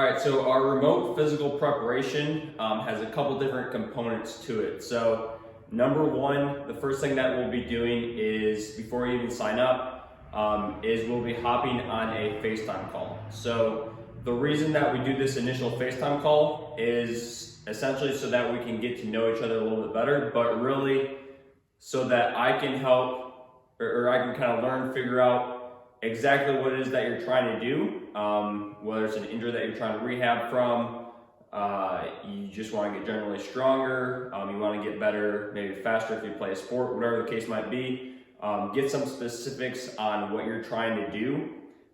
All right, so our remote physical preparation has a couple different components to it. So number one, the first thing that we'll be doing is, before you even sign up, is we'll be hopping on a FaceTime call. So the reason that we do this initial FaceTime call is essentially so that we can get to know each other a little bit better, but really so that I can help, or I can kind of learn, figure out exactly what it is that you're trying to do, whether it's an injury that you're trying to rehab from, you just want to get generally stronger, you want to get better, maybe faster if you play a sport, whatever the case might be. Get some specifics on what you're trying to do,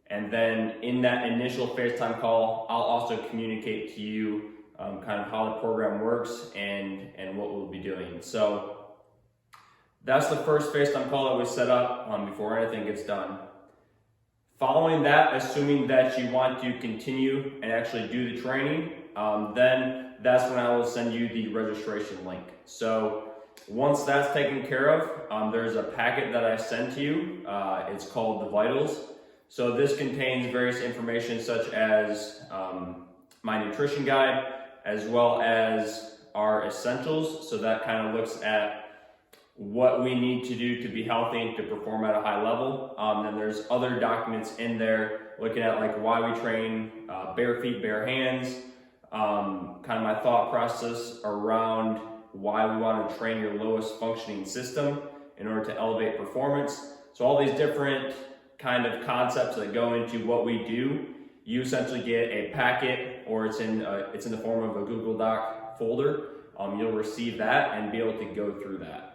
and then in that initial FaceTime call, I'll also communicate to you kind of how the program works and what we'll be doing. So that's the first FaceTime call that we set up before anything gets done. Following that, assuming that you want to continue and actually do the training, then that's when I will send you the registration link. So once that's taken care of, there's a packet that I send to you. It's called the Vitals. So this contains various information such as my nutrition guide, as well as our essentials. So that kind of looks at what we need to do to be healthy and to perform at a high level. Then there's other documents in there looking at like why we train, bare feet, bare hands, kind of my thought process around why we want to train your lowest functioning system in order to elevate performance. So all these different kind of concepts that go into what we do, you essentially get a packet, or it's in the form of a Google Doc folder. You'll receive that and be able to go through that.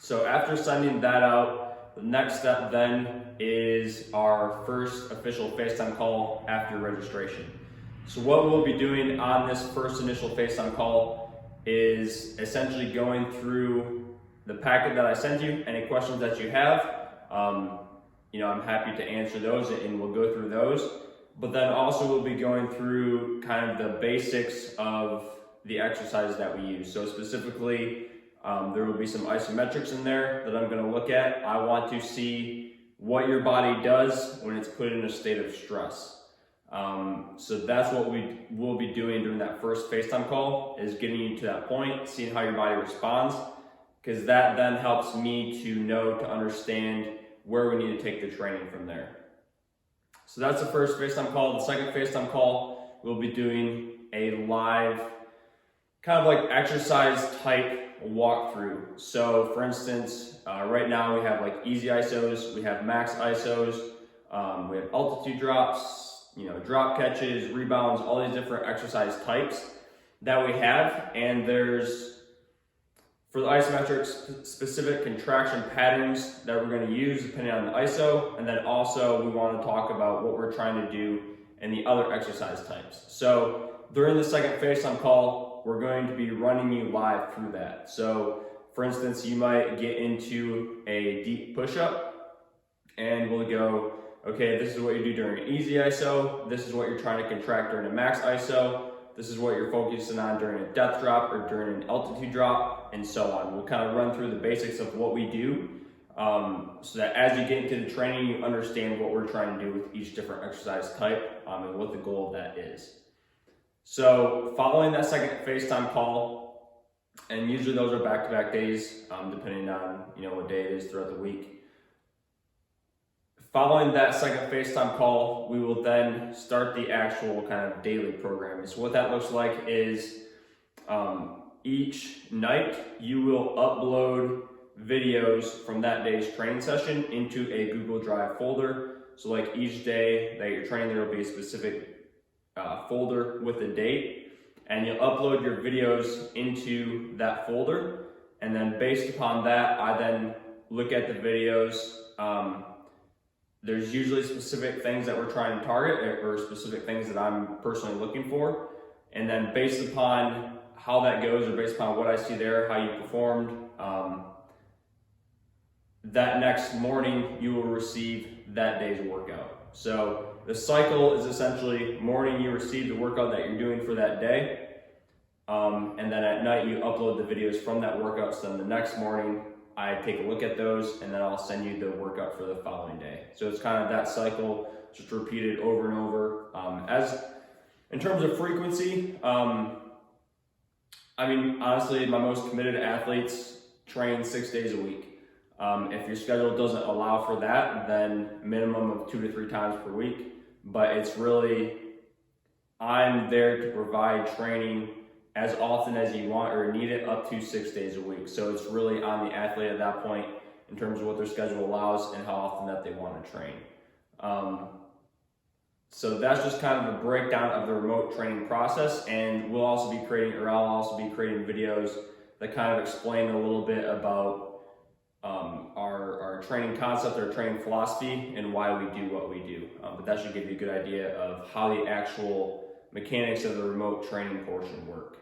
So after sending that out, the next step then is our first official FaceTime call after registration. So what we'll be doing on this first initial FaceTime call is essentially going through the packet that I sent you. Any questions that you have, I'm happy to answer those and we'll go through those. But then also we'll be going through kind of the basics of the exercises that we use. So specifically, there will be some isometrics in there that I'm going to look at. I want to see what your body does when it's put in a state of stress. So that's what we will be doing during that first FaceTime call, is getting you to that point, seeing how your body responds, because that then helps me to understand where we need to take the training from there. So that's the first FaceTime call. The second FaceTime call, we'll be doing a live kind of like exercise type walkthrough. So for instance, right now we have like easy isos, we have max isos, we have altitude drops, drop catches, rebounds, all these different exercise types that we have. And there's, for the isometrics, specific contraction patterns that we're going to use depending on the ISO. And then also we want to talk about what we're trying to do in the other exercise types. So during the second FaceTime call, we're going to be running you live through that. So for instance, you might get into a deep push-up and we'll go, okay, this is what you do during an easy ISO. This is what you're trying to contract during a max ISO. This is what you're focusing on during a depth drop or during an altitude drop, and so on. We'll kind of run through the basics of what we do, so that as you get into the training, you understand what we're trying to do with each different exercise type, and what the goal of that is. So following that second FaceTime call, and usually those are back-to-back days, depending on what day it is throughout the week. Following that second FaceTime call, we will then start the actual kind of daily programming. So what that looks like is each night you will upload videos from that day's training session into a Google Drive folder. So like each day that you're training, there will be a specific folder with a date, and you'll upload your videos into that folder. And then based upon that, I then look at the videos. There's usually specific things that we're trying to target, or specific things that I'm personally looking for. And then based upon how that goes, or based upon what I see there, how you performed, that next morning you will receive that day's workout. So the cycle is essentially morning you receive the workout that you're doing for that day, and then at night you upload the videos from that workout. So then the next morning I take a look at those, and then I'll send you the workout for the following day. So it's kind of that cycle, just repeated over and over. In terms of frequency, I mean, honestly, my most committed athletes train 6 days a week. If your schedule doesn't allow for that, then minimum of 2 to 3 times per week. But it's really, I'm there to provide training as often as you want or need it, up to 6 days a week. So it's really on the athlete at that point in terms of what their schedule allows and how often that they want to train. So that's just kind of a breakdown of the remote training process, and I'll also be creating videos that kind of explain a little bit about our training concept, our training philosophy, and why we do what we do. But that should give you a good idea of how the actual mechanics of the remote training portion work.